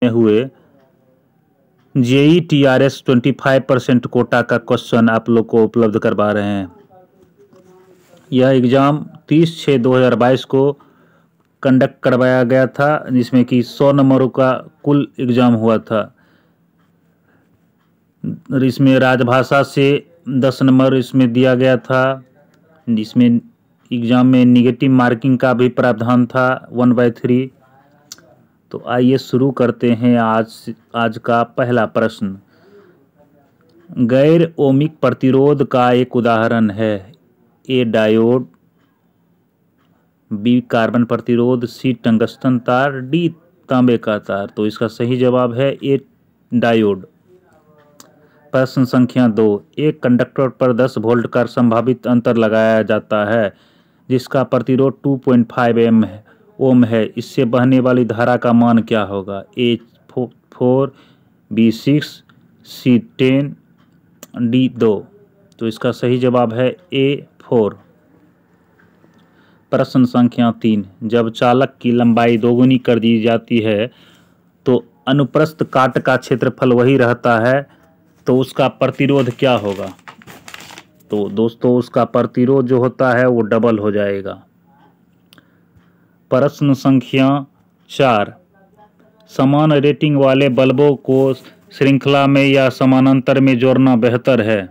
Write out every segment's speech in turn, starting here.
हुए JEE-TRS 25% कोटा का question आप लोग को उपलब्ध करवा रहे हैं। यह एग्ज़ाम 30/6/2022 को कंडक्ट करवाया गया था, जिसमें कि 100 नंबरों का कुल एग्ज़ाम हुआ था। इसमें राजभाषा से 10 नंबर इसमें दिया गया था, जिसमें एग्ज़ाम में निगेटिव मार्किंग का भी प्रावधान था 1/3। तो आइए शुरू करते हैं आज का पहला प्रश्न। गैर ओमिक प्रतिरोध का एक उदाहरण है। ए डायोड, बी कार्बन प्रतिरोध, सी टंगस्टन तार, डी तांबे का तार। तो इसका सही जवाब है ए डायोड। प्रश्न संख्या 2। एक कंडक्टर पर 10 वोल्ट का संभावित अंतर लगाया जाता है, जिसका प्रतिरोध 2.5 ओम है। इससे बहने वाली धारा का मान क्या होगा? ए 4, बी 6, सी 10, डी 2। तो इसका सही जवाब है ए 4। प्रश्न संख्या 3। जब चालक की लंबाई दोगुनी कर दी जाती है तो अनुप्रस्थ काट का क्षेत्रफल वही रहता है, तो उसका प्रतिरोध क्या होगा? तो दोस्तों उसका प्रतिरोध जो होता है वो डबल हो जाएगा। प्रश्न संख्या 4। समान रेटिंग वाले बल्बों को श्रृंखला में या समानांतर में जोड़ना बेहतर है?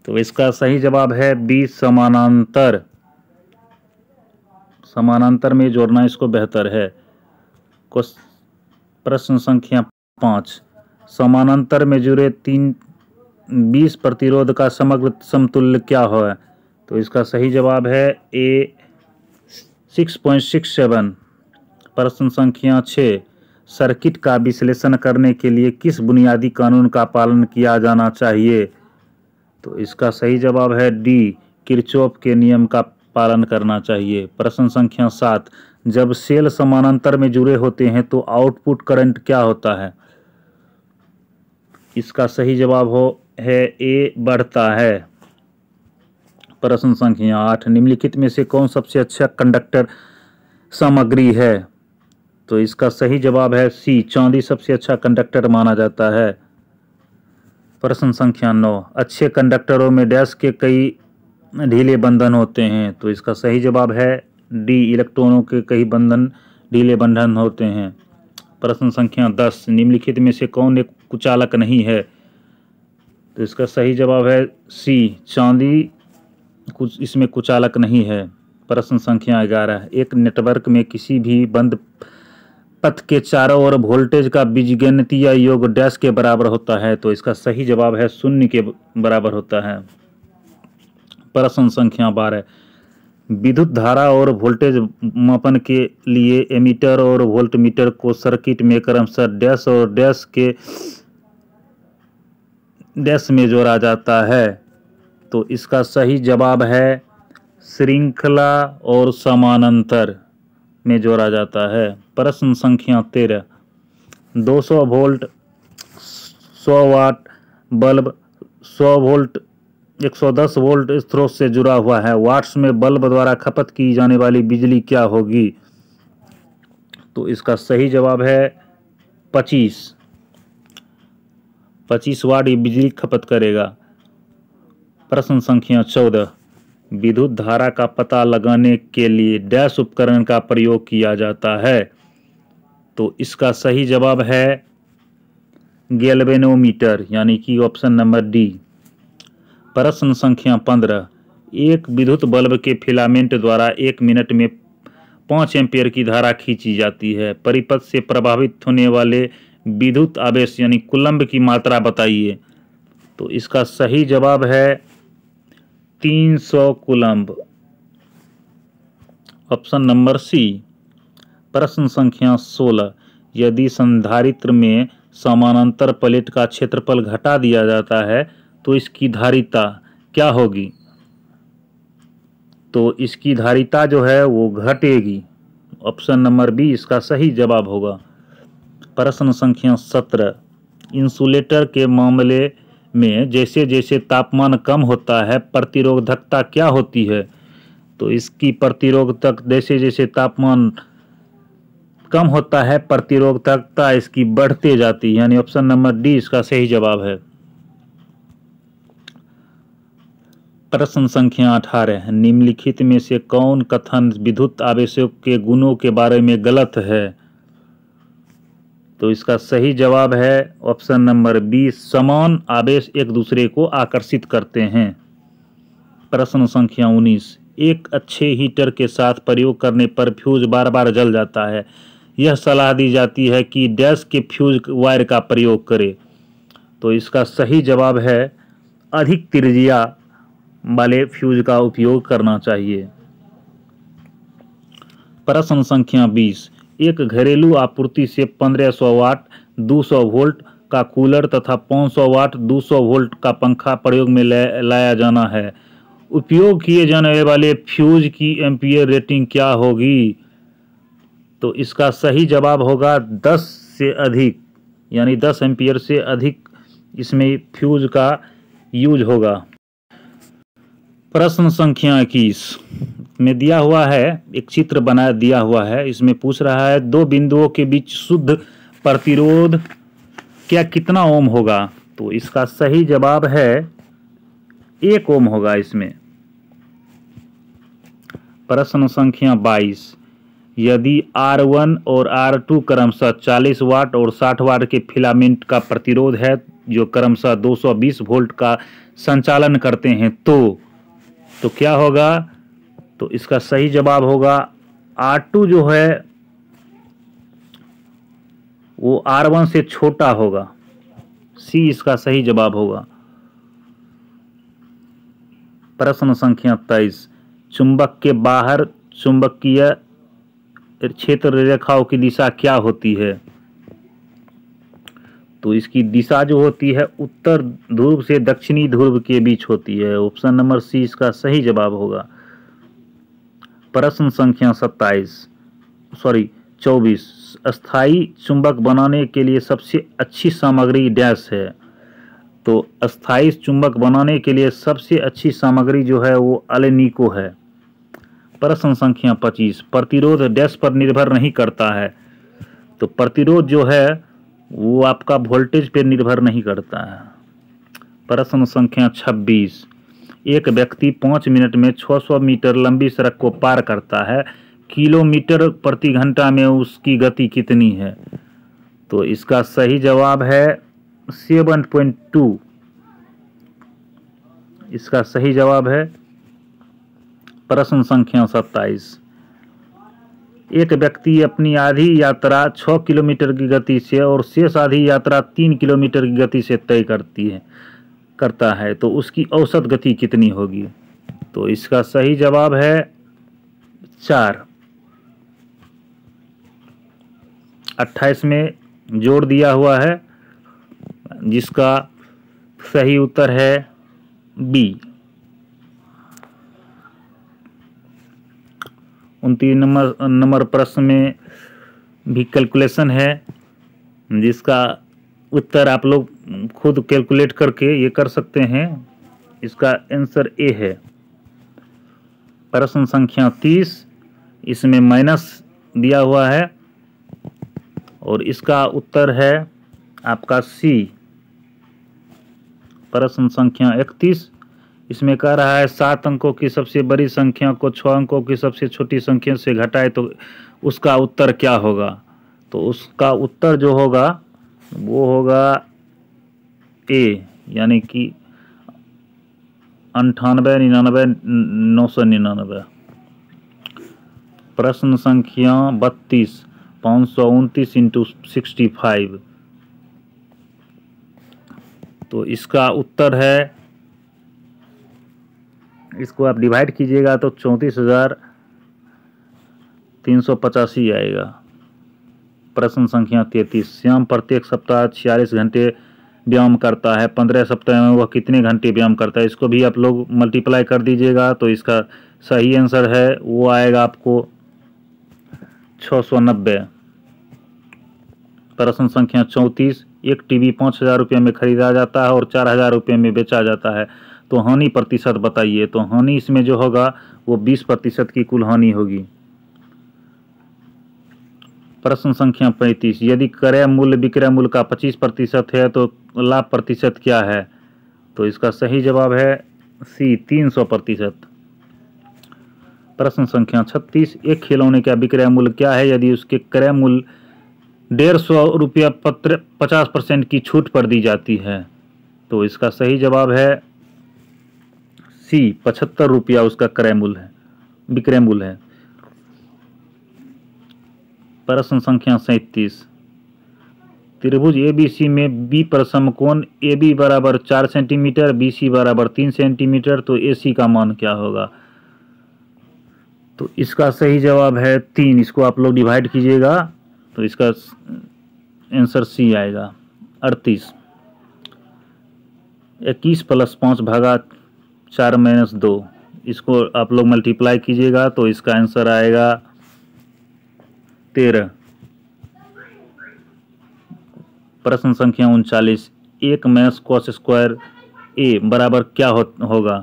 तो इसका सही जवाब है बी समानांतर। समानांतर में जोड़ना इसको बेहतर है। प्रश्न संख्या 5। समानांतर में जुड़े 20 प्रतिरोध का समग्र समतुल्य क्या है? तो इसका सही जवाब है ए 6.67। प्रश्न संख्या 6। सर्किट का विश्लेषण करने के लिए किस बुनियादी कानून का पालन किया जाना चाहिए? तो इसका सही जवाब है डी किरचॉफ के नियम का पालन करना चाहिए। प्रश्न संख्या 7। जब सेल समानांतर में जुड़े होते हैं तो आउटपुट करंट क्या होता है? इसका सही जवाब है ए बढ़ता है। प्रश्न संख्या 8। निम्नलिखित में से कौन सबसे अच्छा कंडक्टर सामग्री है? तो इसका सही जवाब है सी चांदी सबसे अच्छा कंडक्टर माना जाता है। प्रश्न संख्या 9। अच्छे कंडक्टरों में डैश के कई ढीले बंधन होते हैं। तो इसका सही जवाब है डी इलेक्ट्रॉनों के कई ढीले बंधन होते हैं। प्रश्न संख्या 10। निम्नलिखित में से कौन एक कुचालक नहीं है? तो इसका सही जवाब है सी चांदी इसमें कुचालक नहीं है। प्रश्न संख्या 11। एक नेटवर्क में किसी भी बंद पथ के चारों ओर वोल्टेज का बीजगणितीय योग डैश के बराबर होता है। तो इसका सही जवाब है 0 के बराबर होता है। प्रश्न संख्या 12। विद्युत धारा और वोल्टेज मापन के लिए एमीटर और वोल्टमीटर को सर्किट में क्रमशः डैश और डैश में जोड़ा जाता है। तो इसका सही जवाब है श्रृंखला और समानांतर में जोड़ा जाता है। प्रश्न संख्या 13। 200 volt 100 watt bulb 100 volt 110 volt स्रोत से जुड़ा हुआ है। वाट्स में बल्ब द्वारा खपत की जाने वाली बिजली क्या होगी? तो इसका सही जवाब है 25 वाट ये बिजली खपत करेगा। प्रश्न संख्या 14। विद्युत धारा का पता लगाने के लिए डैश उपकरण का प्रयोग किया जाता है। तो इसका सही जवाब है गैल्वेनोमीटर, यानी कि ऑप्शन नंबर डी। प्रश्न संख्या 15। एक विद्युत बल्ब के फिलामेंट द्वारा 1 मिनट में 5 एम्पीयर की धारा खींची जाती है। परिपथ से प्रभावित होने वाले विद्युत आवेश यानी कूलम्ब की मात्रा बताइए। तो इसका सही जवाब है 300 कूलम्ब, ऑप्शन नंबर सी। प्रश्न संख्या 16। यदि संधारित्र में समानांतर प्लेट का क्षेत्रफल घटा दिया जाता है तो इसकी धारिता क्या होगी? तो इसकी धारिता जो है वो घटेगी, ऑप्शन नंबर बी इसका सही जवाब होगा। प्रश्न संख्या 17। इंसुलेटर के मामले में जैसे जैसे तापमान कम होता है प्रतिरोधकता क्या होती है? तो इसकी प्रतिरोधक जैसे जैसे तापमान कम होता है प्रतिरोधकता इसकी बढ़ते जाती है, यानी ऑप्शन नंबर डी इसका सही जवाब है। प्रश्न संख्या 18, निम्नलिखित में से कौन कथन विद्युत आवेशों के गुणों के बारे में गलत है? तो इसका सही जवाब है ऑप्शन नंबर बी, समान आवेश एक दूसरे को आकर्षित करते हैं। प्रश्न संख्या 19, एक अच्छे हीटर के साथ प्रयोग करने पर फ्यूज बार बार जल जाता है, यह सलाह दी जाती है कि डैश के फ्यूज वायर का प्रयोग करें। तो इसका सही जवाब है अधिक त्रिज्या वाले फ्यूज का उपयोग करना चाहिए। प्रश्न संख्या 20, एक घरेलू आपूर्ति से 1500 वाट 200 वोल्ट का कूलर तथा 500 वाट 200 वोल्ट का पंखा प्रयोग में लाया जाना है, उपयोग किए जाने वाले फ्यूज की एम्पीयर रेटिंग क्या होगी? तो इसका सही जवाब होगा 10 से अधिक, यानी 10 एम्पीयर से अधिक इसमें फ्यूज का यूज होगा। प्रश्न संख्या 21 में दिया हुआ है, एक चित्र बना दिया हुआ है, इसमें पूछ रहा है दो बिंदुओं के बीच शुद्ध प्रतिरोध क्या कितना ओम होगा? तो इसका सही जवाब है 1 ओम होगा इसमें। प्रश्न संख्या 22, यदि R1 और R2 क्रमशः 40 वाट और 60 वाट के फिलामेंट का प्रतिरोध है जो क्रमशः 220 वोल्ट का संचालन करते हैं तो क्या होगा? तो इसका सही जवाब होगा R2 जो है वो R1 से छोटा होगा, सी इसका सही जवाब होगा। प्रश्न संख्या 23, चुंबक के बाहर चुंबकीय क्षेत्र रेखाओं की दिशा क्या होती है? तो इसकी दिशा जो होती है उत्तर ध्रुव से दक्षिणी ध्रुव के बीच होती है, ऑप्शन नंबर सी इसका सही जवाब होगा। प्रश्न संख्या 24, अस्थाई चुंबक बनाने के लिए सबसे अच्छी सामग्री डैश है? तो अस्थाई चुंबक बनाने के लिए सबसे अच्छी सामग्री जो है वो अल्निको है। प्रश्न संख्या 25, प्रतिरोध डैश पर निर्भर नहीं करता है? तो प्रतिरोध जो है वो आपका वोल्टेज पर निर्भर नहीं करता है। प्रश्न संख्या 26, एक व्यक्ति 5 मिनट में 600 मीटर लंबी सड़क को पार करता है, किलोमीटर प्रति घंटा में उसकी गति कितनी है? तो इसका सही जवाब है 7.2, इसका सही जवाब है। प्रश्न संख्या 27, एक व्यक्ति अपनी आधी यात्रा 6 किलोमीटर की गति से और शेष आधी यात्रा 3 किलोमीटर की गति से तय करता है तो उसकी औसत गति कितनी होगी? तो इसका सही जवाब है 4। 28 में जोड़ दिया हुआ है जिसका सही उत्तर है बी। 29 नंबर प्रश्न में भी कैलकुलेशन है जिसका उत्तर आप लोग खुद कैलकुलेट करके ये कर सकते हैं, इसका आंसर ए है। प्रश्न संख्या 30, इसमें माइनस दिया हुआ है और इसका उत्तर है आपका सी। प्रश्न संख्या 31, इसमें कह रहा है 7 अंकों की सबसे बड़ी संख्या को 6 अंकों की सबसे छोटी संख्या से घटाए तो उसका उत्तर क्या होगा? तो उसका उत्तर जो होगा वो होगा ए, यानी कि 98, 99, 999। प्रश्न संख्या 32, 529 इंटू 65, तो इसका उत्तर है, इसको आप डिवाइड कीजिएगा तो 34,385 आएगा। प्रश्न संख्या 33, श्याम प्रत्येक सप्ताह 46 घंटे व्यायाम करता है, 15 सप्ताह में वह कितने घंटे व्यायाम करता है? इसको भी आप लोग मल्टीप्लाई कर दीजिएगा तो इसका सही आंसर है वो आएगा आपको 690। प्रश्न संख्या 34, एक टीवी 5,000 रुपये में खरीदा जाता है और 4,000 रुपये में बेचा जाता है तो हानि प्रतिशत बताइए। तो हानि इसमें जो होगा वो 20% की कुल हानि होगी। प्रश्न संख्या 35, यदि क्रय मूल्य विक्रय मूल्य का 25% है तो लाभ प्रतिशत क्या है? तो इसका सही जवाब है सी 300%। प्रश्न संख्या 36, एक खिलौने का विक्रय मूल्य क्या है यदि उसके क्रय मूल्य 150 रुपया 50% की छूट पर दी जाती है? तो इसका सही जवाब है सी 75 रुपया उसका क्रय मूल्य है, विक्रय मूल्य है। प्रश्न संख्या 37, त्रिभुज एबीसी में बी पर समकोण AB बराबर 4 सेंटीमीटर, BC बराबर 3 सेंटीमीटर, तो AC का मान क्या होगा? तो इसका सही जवाब है 3। इसको आप लोग डिवाइड कीजिएगा तो इसका आंसर सी आएगा। 38, 21 + 5 भागा 4 - 2, इसको आप लोग मल्टीप्लाई कीजिएगा तो इसका आंसर आएगा 13। प्रश्न संख्या 39, 1 - cos स्क्वायर A बराबर क्या होगा?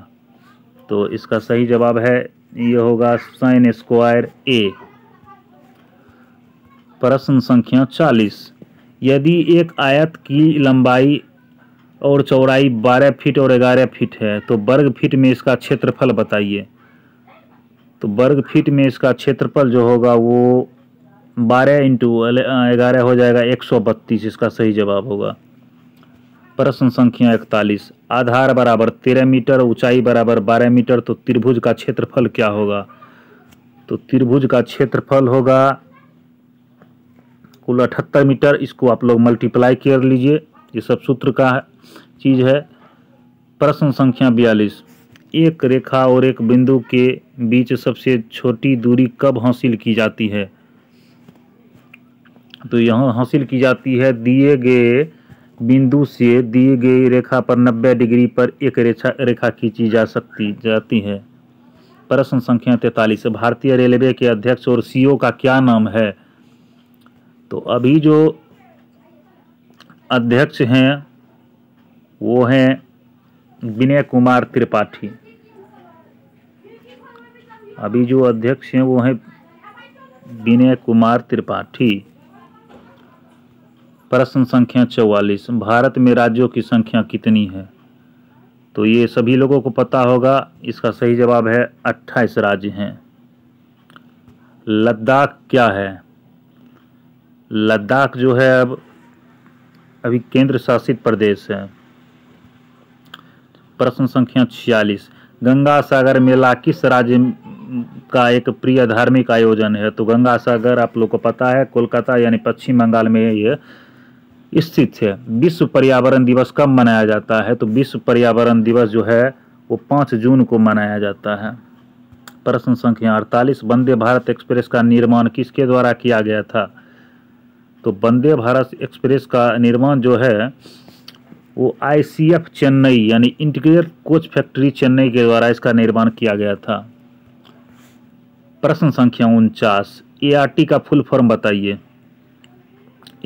तो इसका सही जवाब है ये होगा sin स्क्वायर A। प्रश्न संख्या 40, यदि एक आयत की लंबाई और चौड़ाई 12 फीट और 11 फीट है तो वर्ग फीट में इसका क्षेत्रफल बताइए। तो वर्ग फीट में इसका क्षेत्रफल जो होगा वो 12 × 11 हो जाएगा 132, इसका सही जवाब होगा। प्रश्न संख्या 41, आधार बराबर 13 मीटर, ऊंचाई बराबर 12 मीटर, तो त्रिभुज का क्षेत्रफल क्या होगा? तो त्रिभुज का क्षेत्रफल होगा कुल 78 मीटर। इसको आप लोग मल्टीप्लाई कर लीजिए, ये सब सूत्र का चीज़ है। प्रश्न संख्या 42, एक रेखा और एक बिंदु के बीच सबसे छोटी दूरी कब हासिल की जाती है? तो यहाँ हासिल की जाती है दिए गए बिंदु से दिए गई रेखा पर 90 डिग्री पर एक रेखा खींची जाती है। प्रश्न संख्या 43, भारतीय रेलवे के अध्यक्ष और CEO का क्या नाम है? तो अभी जो अध्यक्ष हैं वो हैं विनय कुमार त्रिपाठी। अभी जो अध्यक्ष हैं वो हैं विनय कुमार त्रिपाठी। प्रश्न संख्या 44, भारत में राज्यों की संख्या कितनी है? तो ये सभी लोगों को पता होगा, इसका सही जवाब है 28 राज्य हैं। लद्दाख क्या है? लद्दाख जो है अभी केंद्र शासित प्रदेश है। प्रश्न संख्या 46, गंगा सागर मेला किस राज्य का एक प्रिय धार्मिक आयोजन है? तो गंगा सागर आप लोग को पता है कोलकाता यानी पश्चिम बंगाल में ये स्थित है। विश्व पर्यावरण दिवस कब मनाया जाता है? तो विश्व पर्यावरण दिवस जो है वो 5 जून को मनाया जाता है। प्रश्न संख्या 48, वंदे भारत एक्सप्रेस का निर्माण किसके द्वारा किया गया था? तो वंदे भारत एक्सप्रेस का निर्माण जो है वो ICF चेन्नई यानी इंटीग्रेटेड कोच फैक्ट्री चेन्नई के द्वारा इसका निर्माण किया गया था। प्रश्न संख्या 49, ART का फुल फॉर्म बताइए।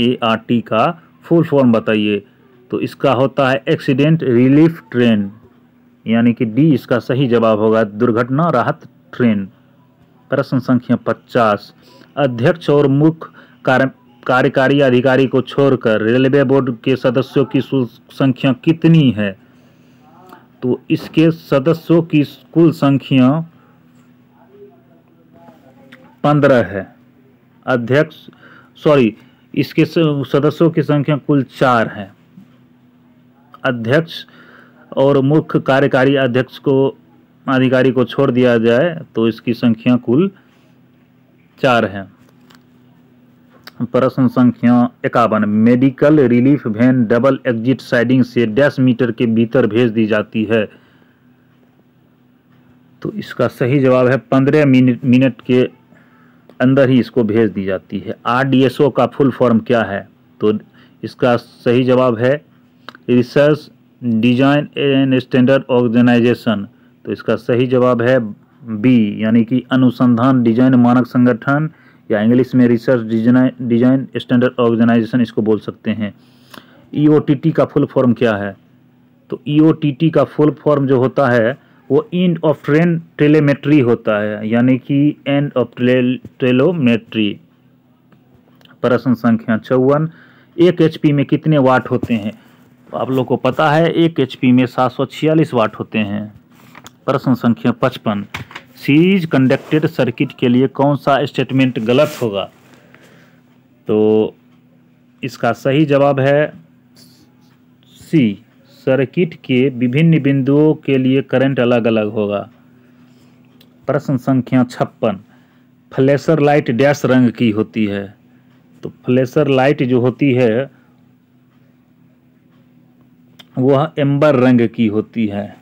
ART का फुल फॉर्म बताइए। तो इसका होता है एक्सीडेंट रिलीफ ट्रेन, यानी कि डी इसका सही जवाब होगा, दुर्घटना राहत ट्रेन। प्रश्न संख्या 50, अध्यक्ष और मुख्य कार्यकारी अधिकारी को छोड़कर रेलवे बोर्ड के सदस्यों की संख्या कितनी है? तो इसके सदस्यों की कुल संख्या 15 है। इसके सदस्यों की संख्या कुल 4 है। अध्यक्ष और मुख्य कार्यकारी अधिकारी को छोड़ दिया जाए तो इसकी संख्या कुल 4 है। प्रश्न संख्या 51, medical relief van double exit siding से 10 मीटर के भीतर भेज दी जाती है। तो इसका सही जवाब है 15 मिनट के अंदर ही इसको भेज दी जाती है। RDSO का फुल फॉर्म क्या है? तो इसका सही जवाब है research design and standard organisation. तो इसका सही जवाब है बी, यानी कि अनुसंधान डिजाइन मानक संगठन, या इंग्लिश में रिसर्च डिजाइन स्टैंडर्ड ऑर्गेनाइजेशन इसको बोल सकते हैं। EOTT का फुल फॉर्म क्या है? तो EOTT का फुल फॉर्म जो होता है वो एंड ऑफ ट्रेन टेलीमेट्री होता है, यानी कि एंड ऑफ टेलोमेट्री। प्रश्न संख्या 54, 1 HP में कितने वाट होते हैं? तो आप लोग को पता है 1 HP में 746 वाट होते हैं। प्रश्न संख्या 55, सीरीज कंडक्टेड सर्किट के लिए कौन सा स्टेटमेंट गलत होगा? तो इसका सही जवाब है सी, सर्किट के विभिन्न बिंदुओं के लिए करंट अलग अलग होगा। प्रश्न संख्या 56, फ्लैशर लाइट डैश रंग की होती है? तो फ्लैशर लाइट जो होती है वह एम्बर रंग की होती है।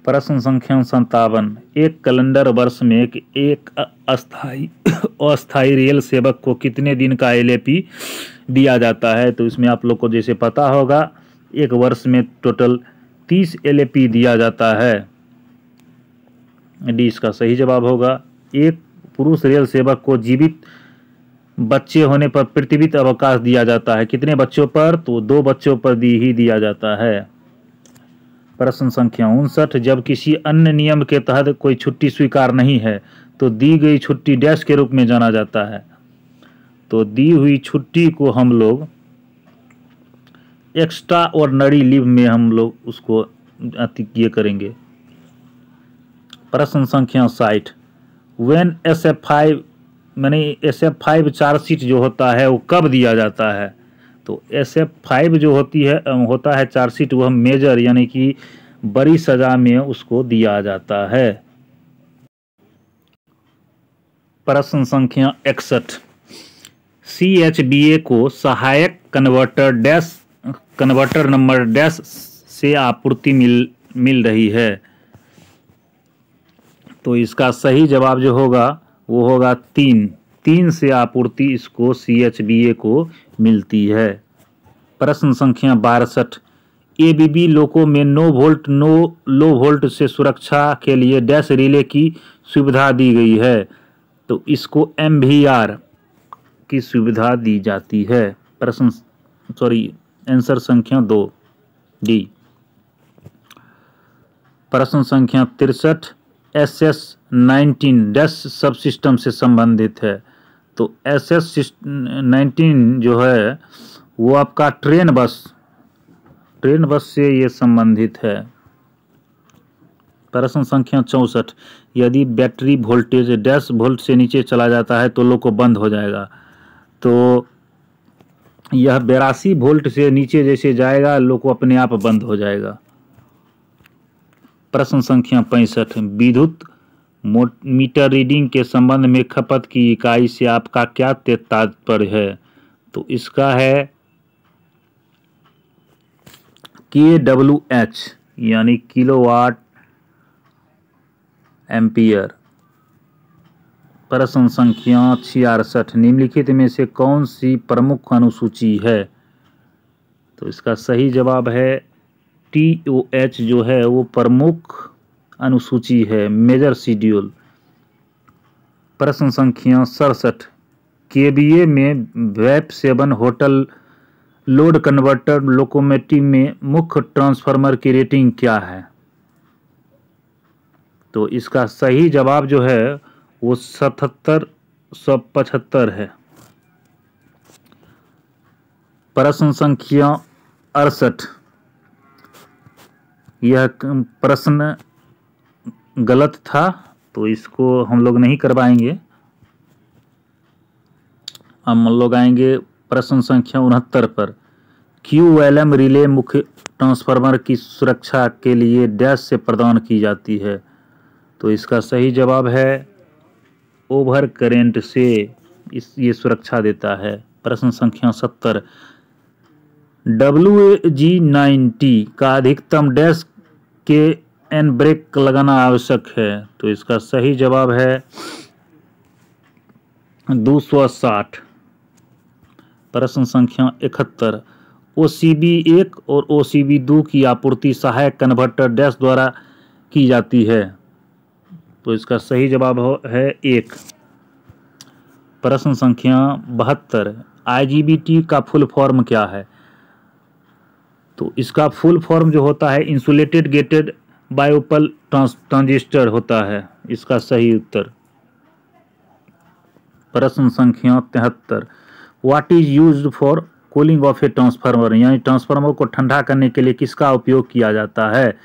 प्रश्न संख्या 57, एक कैलेंडर वर्ष में एक अस्थायी रेल सेवक को कितने दिन का LAP दिया जाता है? तो इसमें आप लोग को जैसे पता होगा एक वर्ष में टोटल 30 LAP दिया जाता है। डी इसका सही जवाब होगा। एक पुरुष रेल सेवक को जीवित बच्चे होने पर प्रतिवित अवकाश दिया जाता है। कितने बच्चों पर? तो 2 बच्चों पर ही दिया जाता है। प्रश्न संख्या 59, जब किसी अन्य नियम के तहत कोई छुट्टी स्वीकार नहीं है तो दी गई छुट्टी डैश के रूप में जाना जाता है? तो दी हुई छुट्टी को हम लोग एक्स्ट्रा ऑर्डिनरी लीव में हम लोग उसको ये करेंगे। प्रश्न संख्या 60, व्हेन SF5 माने SF5 चार्जशीट जो होता है वो कब दिया जाता है? तो SF5 जो होता है चार्जशीट वह मेजर यानी कि बड़ी सजा में उसको दिया जाता है। प्रश्न संख्या 61, CHBA को सहायक कन्वर्टर नंबर डैश से आपूर्ति मिल रही है? तो इसका सही जवाब जो होगा वो होगा 3 से आपूर्ति इसको CHBA को मिलती है। प्रश्न संख्या 62, ABB लोको में नो लो वोल्ट से सुरक्षा के लिए डैश रिले की सुविधा दी गई है? तो इसको MVR की सुविधा दी जाती है। आंसर संख्या 2 डी। प्रश्न संख्या 63, SS19 डैश सब सिस्टम से संबंधित है? तो SS19 जो है वो आपका ट्रेन बस से ये संबंधित है। प्रश्न संख्या 64, यदि बैटरी वोल्टेज डैश वोल्ट से नीचे चला जाता है तो लोको बंद हो जाएगा? तो यह 82 वोल्ट से नीचे जैसे जाएगा लोको अपने आप बंद हो जाएगा। प्रश्न संख्या 65, विद्युत मीटर रीडिंग के संबंध में खपत की इकाई से आपका क्या तात्पर्य है? तो इसका है kWh यानी किलोवाट एम्पियर। प्रश्न संख्या 66, निम्नलिखित में से कौन सी प्रमुख अनुसूची है? तो इसका सही जवाब है TOH जो है वो प्रमुख अनुसूची है, मेजर शेड्यूल। प्रश्न संख्या 67, KVA में VAP7 hotel load converter locomotive में मुख्य ट्रांसफार्मर की रेटिंग क्या है? तो इसका सही जवाब जो है वो 7775 है। प्रश्न संख्या 68, यह प्रश्न गलत था तो इसको हम लोग नहीं करवाएंगे। हम लोग आएंगे प्रश्न संख्या 69 पर। QLM रिले मुख्य ट्रांसफार्मर की सुरक्षा के लिए डैश से प्रदान की जाती है? तो इसका सही जवाब है ओवर करेंट से ये सुरक्षा देता है। प्रश्न संख्या 70, WG90 का अधिकतम डैश के एन ब्रेक लगाना आवश्यक है? तो इसका सही जवाब है 260। प्रश्न संख्या 71, OCB1 और OCB2 की आपूर्ति सहायक कन्वर्टर डैश द्वारा की जाती है? तो इसका सही जवाब है 1। प्रश्न संख्या 72, IGBT का फुल फॉर्म क्या है? तो इसका फुल फॉर्म जो होता है इंसुलेटेड गेटेड बायोपल ट्रांजिस्टर होता है। इसका सही उत्तर। प्रश्न संख्या 73, what is used for cooling of a transformer, यानी ट्रांसफार्मर को ठंडा करने के लिए किसका उपयोग किया जाता है?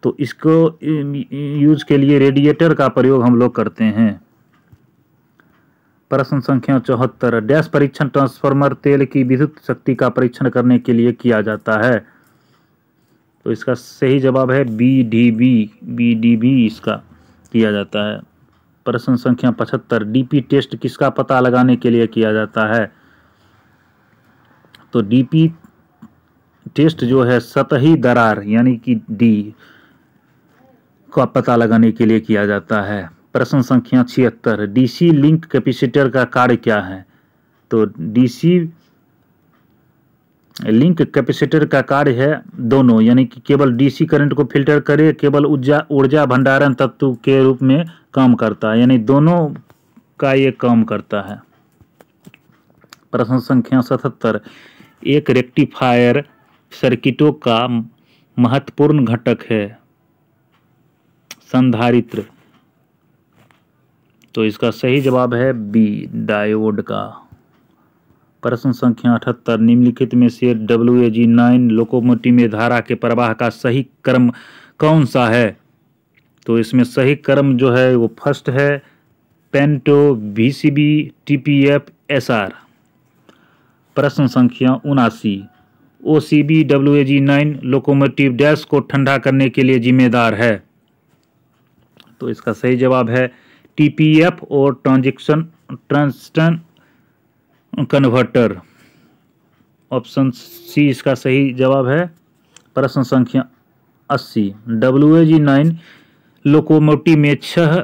तो इसको यूज के लिए रेडिएटर का प्रयोग हम लोग करते हैं। प्रश्न संख्या 74, डैश परीक्षण ट्रांसफार्मर तेल की विद्युत शक्ति का परीक्षण करने के लिए किया जाता है? तो इसका सही जवाब है बीडीबी इसका किया जाता है। प्रश्न संख्या 75, डीपी टेस्ट किसका पता लगाने के लिए किया जाता है? तो डीपी टेस्ट जो है सतही दरार यानी कि डी का पता लगाने के लिए किया जाता है। प्रश्न संख्या 76, डीसी लिंक कैपेसिटर का कार्य क्या है? तो डीसी लिंक कैपेसिटर का कार्य है दोनों, यानी कि केवल डीसी करंट को फिल्टर करे, केवल ऊर्जा भंडारण तत्व के रूप में काम करता है, यानी दोनों का ये काम करता है। प्रश्न संख्या 77, एक रेक्टिफायर सर्किटों का महत्वपूर्ण घटक है संधारित्र। तो इसका सही जवाब है बी डायोड का। प्रश्न संख्या 78, निम्नलिखित में से WAG9 लोकोमोटिव में धारा के प्रवाह का सही क्रम कौन सा है? तो इसमें सही क्रम जो है वो फर्स्ट है पेंटो VCB TPF SR। प्रश्न संख्या 79, OCB WAG9 लोकोमोटिव डैश को ठंडा करने के लिए जिम्मेदार है? तो इसका सही जवाब है TPF और ट्रांजिस्टर कन्वर्टर, ऑप्शन सी इसका सही जवाब है। प्रश्न संख्या 80, WAG9 लोकोमोटिव में 6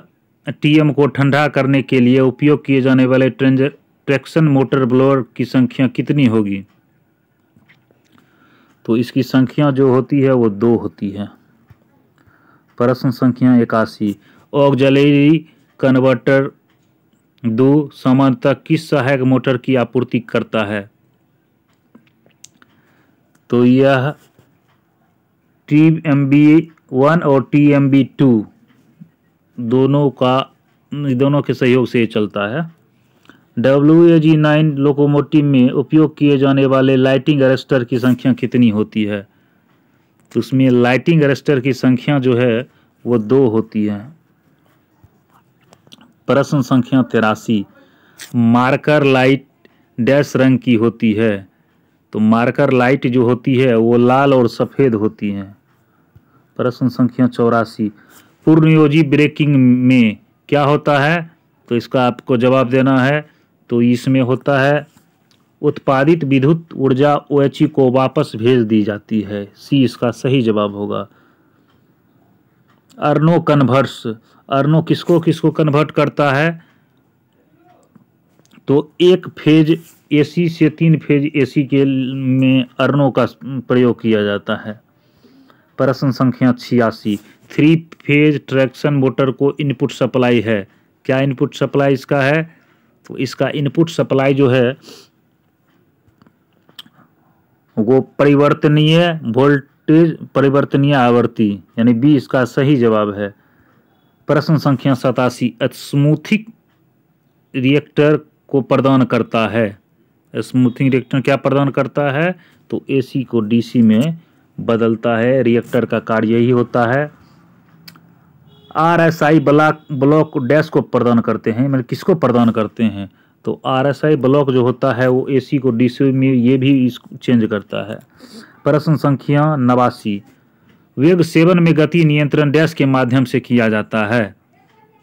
TM को ठंडा करने के लिए उपयोग किए जाने वाले ट्रैक्शन मोटर ब्लोअर की संख्या कितनी होगी? तो इसकी संख्या जो होती है वो 2 होती है। प्रश्न संख्या 81, ऑक्सिलरी कन्वर्टर 2 सामान्यतः किस सहायक मोटर की आपूर्ति करता है? तो यह TMB1 और TMB2 दोनों के सहयोग से चलता है। WAG9 लोकोमोटिव में उपयोग किए जाने वाले लाइटिंग अरेस्टर की संख्या कितनी होती है? तो उसमें लाइटिंग अरेस्टर की संख्या जो है वो 2 होती है। प्रश्न संख्या 83, मार्कर लाइट डैश रंग की होती है? तो मार्कर लाइट जो होती है वो लाल और सफ़ेद होती है। प्रश्न संख्या 84, पूर्णयोजी ब्रेकिंग में क्या होता है? तो इसका आपको जवाब देना है। तो इसमें होता है उत्पादित विद्युत ऊर्जा OHE को वापस भेज दी जाती है। सी इसका सही जवाब होगा। अर्नो कन्वर्ट्स, अर्नो किसको किसको कन्वर्ट करता है? तो एक फेज AC से 3 फेज AC के में अर्नो का प्रयोग किया जाता है। प्रश्न संख्या 86, 3 फेज ट्रैक्शन मोटर को इनपुट सप्लाई है? क्या इनपुट सप्लाई इसका है? तो इसका इनपुट सप्लाई जो है वो परिवर्तनीय वोल्टेज परिवर्तनीय आवृत्ति, यानी बी इसका सही जवाब है। प्रश्न संख्या 87, स्मूथिंग रिएक्टर को प्रदान करता है? स्मूथिंग रिएक्टर क्या प्रदान करता है? तो AC को DC में बदलता है। रिएक्टर का कार्य यही होता है। RSI ब्लॉक डैश को प्रदान करते हैं, मतलब किसको प्रदान करते हैं? तो RSI ब्लॉक जो होता है वो AC को DC में ये भी चेंज करता है। प्रश्न संख्या 89, वेग 7 में गति नियंत्रण डैश के माध्यम से किया जाता है?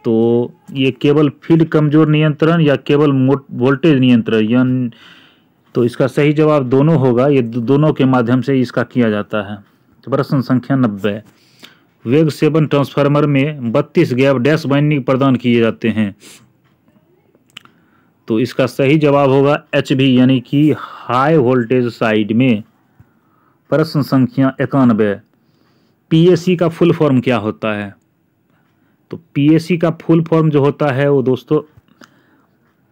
तो ये केवल फील्ड कमजोर नियंत्रण या केवल वोल्टेज नियंत्रण, तो इसका सही जवाब दोनों होगा। ये दोनों के माध्यम से इसका किया जाता है। तो प्रश्न संख्या 90, वेग 7 ट्रांसफार्मर में 32 गैप डैश वाइंडिंग प्रदान किए जाते हैं? तो इसका सही जवाब होगा HV, यानी कि हाई वोल्टेज साइड में। प्रश्न संख्या 91, PAC का फुल फॉर्म क्या होता है? तो PAC का फुल फॉर्म जो होता है वो दोस्तों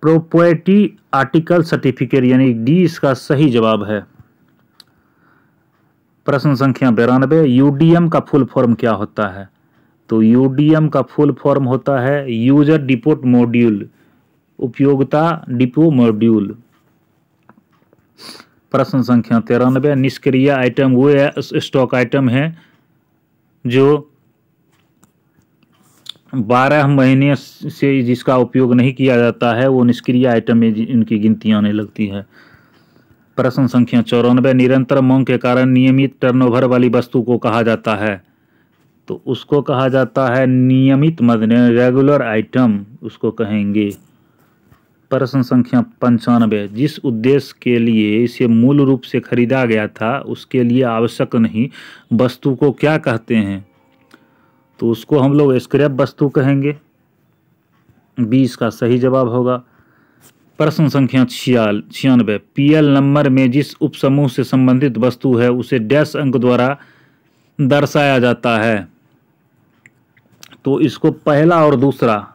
प्रॉपर्टी आर्टिकल सर्टिफिकेट, यानी D इसका सही जवाब है। प्रश्न संख्या 92, UDM का फुल फॉर्म क्या होता है? तो UDM का फुल फॉर्म होता है यूजर डिपोट मॉड्यूल, उपयोगिता डिपो मॉड्यूल। प्रश्न संख्या 93, निष्क्रिय आइटम वो स्टॉक आइटम है जो 12 महीने से जिसका उपयोग नहीं किया जाता है, वो निष्क्रिय आइटम में इनकी गिनती आने लगती है। प्रश्न संख्या 94, निरंतर मांग के कारण नियमित टर्नओवर वाली वस्तु को कहा जाता है, तो उसको कहा जाता है नियमित मतलब रेगुलर आइटम उसको कहेंगे। प्रश्न संख्या 95, जिस उद्देश्य के लिए इसे मूल रूप से खरीदा गया था उसके लिए आवश्यक नहीं वस्तु को क्या कहते हैं, तो उसको हम लोग स्क्रैप वस्तु कहेंगे। 20 का सही जवाब होगा। प्रश्न संख्या 96, पीएल नंबर में जिस उपसमूह से संबंधित वस्तु है उसे डैश अंक द्वारा दर्शाया जाता है, तो इसको पहला और दूसरा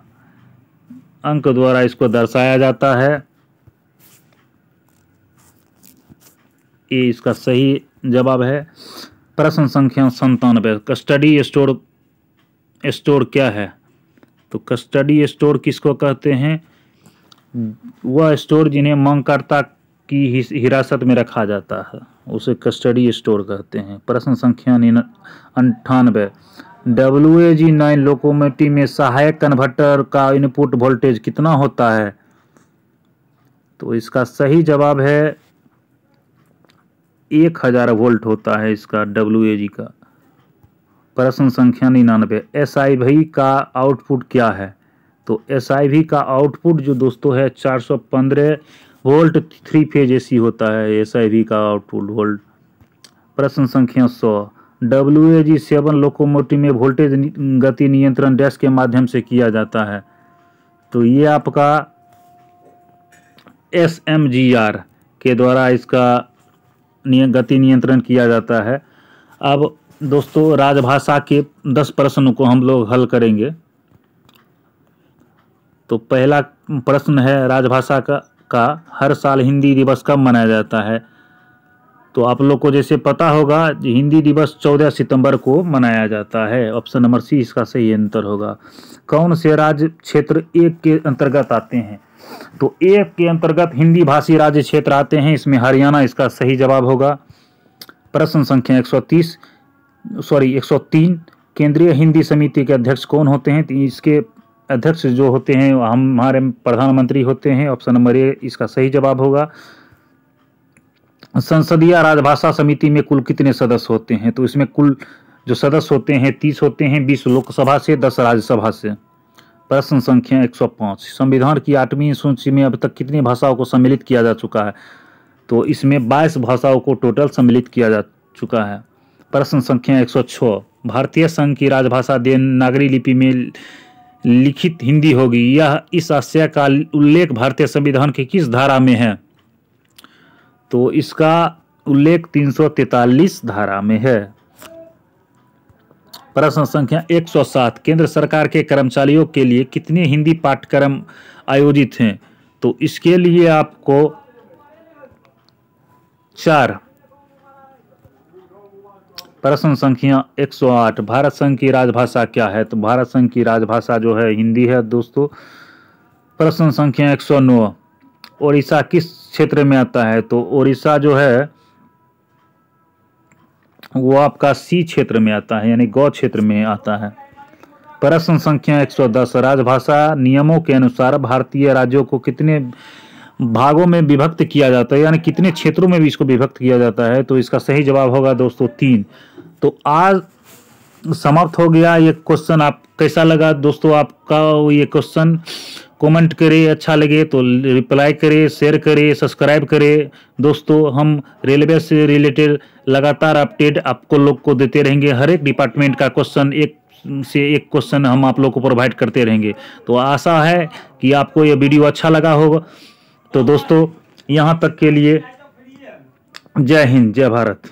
अंक द्वारा इसको दर्शाया जाता है। ये इसका सही जवाब है। प्रश्न संख्या 97, कस्टडी स्टोर क्या है, तो कस्टडी स्टोर किसको कहते हैं, वह स्टोर जिन्हें मांगकर्ता की हिरासत में रखा जाता है उसे कस्टडी स्टोर कहते हैं। प्रश्न संख्या 98, WAG-9 लोकोमोटिव में सहायक कन्वर्टर का इनपुट वोल्टेज कितना होता है, तो इसका सही जवाब है 1000 वोल्ट होता है इसका WAG का। प्रश्न संख्या 99, SIV का आउटपुट क्या है, तो SIV का आउटपुट जो दोस्तों है 415 वोल्ट 3 फेज AC होता है SIV का आउटपुट वोल्ट। प्रश्न संख्या 100, WAG-7 लोकोमोटिव में वोल्टेज गति नियंत्रण डैश के माध्यम से किया जाता है, तो ये आपका SMGR के द्वारा इसका गति नियंत्रण किया जाता है। अब दोस्तों राजभाषा के 10 प्रश्नों को हम लोग हल करेंगे। तो पहला प्रश्न है राजभाषा का हर साल हिंदी दिवस कब मनाया जाता है, तो आप लोग को जैसे पता होगा हिंदी दिवस 14 सितंबर को मनाया जाता है। ऑप्शन नंबर सी इसका सही आंसर होगा। कौन से राज्य क्षेत्र 1 के अंतर्गत आते हैं, तो 1 के अंतर्गत हिंदी भाषी राज्य क्षेत्र आते हैं, इसमें हरियाणा इसका सही जवाब होगा। प्रश्न संख्या 103, केंद्रीय हिंदी समिति के अध्यक्ष कौन होते हैं, तो इसके अध्यक्ष जो होते हैं हमारे प्रधानमंत्री होते हैं। ऑप्शन नंबर ए इसका सही जवाब होगा। संसदीय राजभाषा समिति में कुल कितने सदस्य होते हैं, तो इसमें कुल जो सदस्य होते हैं 30 होते हैं, 20 लोकसभा से 10 राज्यसभा से। प्रश्न संख्या 105, संविधान की 8वीं सूची में अब तक कितनी भाषाओं को सम्मिलित किया जा चुका है, तो इसमें 22 भाषाओं को टोटल सम्मिलित किया जा चुका है। प्रश्न संख्या 106, भारतीय संघ की राजभाषा देवनागरी लिपि में लिखित हिंदी होगी, यह इस आशय का उल्लेख भारतीय संविधान की किस धारा में है, तो इसका उल्लेख 343 धारा में है। प्रश्न संख्या 107, केंद्र सरकार के कर्मचारियों के लिए कितने हिंदी पाठ्यक्रम आयोजित हैं, तो इसके लिए आपको 4। प्रश्न संख्या 108, भारत संघ की राजभाषा क्या है, तो भारत संघ की राजभाषा जो है हिंदी है दोस्तों। प्रश्न संख्या 109, ओडिशा किस क्षेत्र में आता है, तो ओडिशा जो है वो आपका सी क्षेत्र में आता है, यानी गौ क्षेत्र में आता है। प्रश्न संख्या 110, राजभाषा नियमों के अनुसार भारतीय राज्यों को कितने भागों में विभक्त किया जाता है, यानी कितने क्षेत्रों में भी इसको विभक्त किया जाता है, तो इसका सही जवाब होगा दोस्तों 3। तो आज समाप्त हो गया ये क्वेश्चन। आप कैसा लगा दोस्तों आपका ये क्वेश्चन, कमेंट करें, अच्छा लगे तो रिप्लाई करें, शेयर करें, सब्सक्राइब करें। दोस्तों हम रेलवे से रिलेटेड लगातार अपडेट आपको लोग को देते रहेंगे। हर एक डिपार्टमेंट का क्वेश्चन एक से एक क्वेश्चन हम आप लोग को प्रोवाइड करते रहेंगे। तो आशा है कि आपको ये वीडियो अच्छा लगा होगा। तो दोस्तों यहाँ तक के लिए जय हिंद, जय भारत।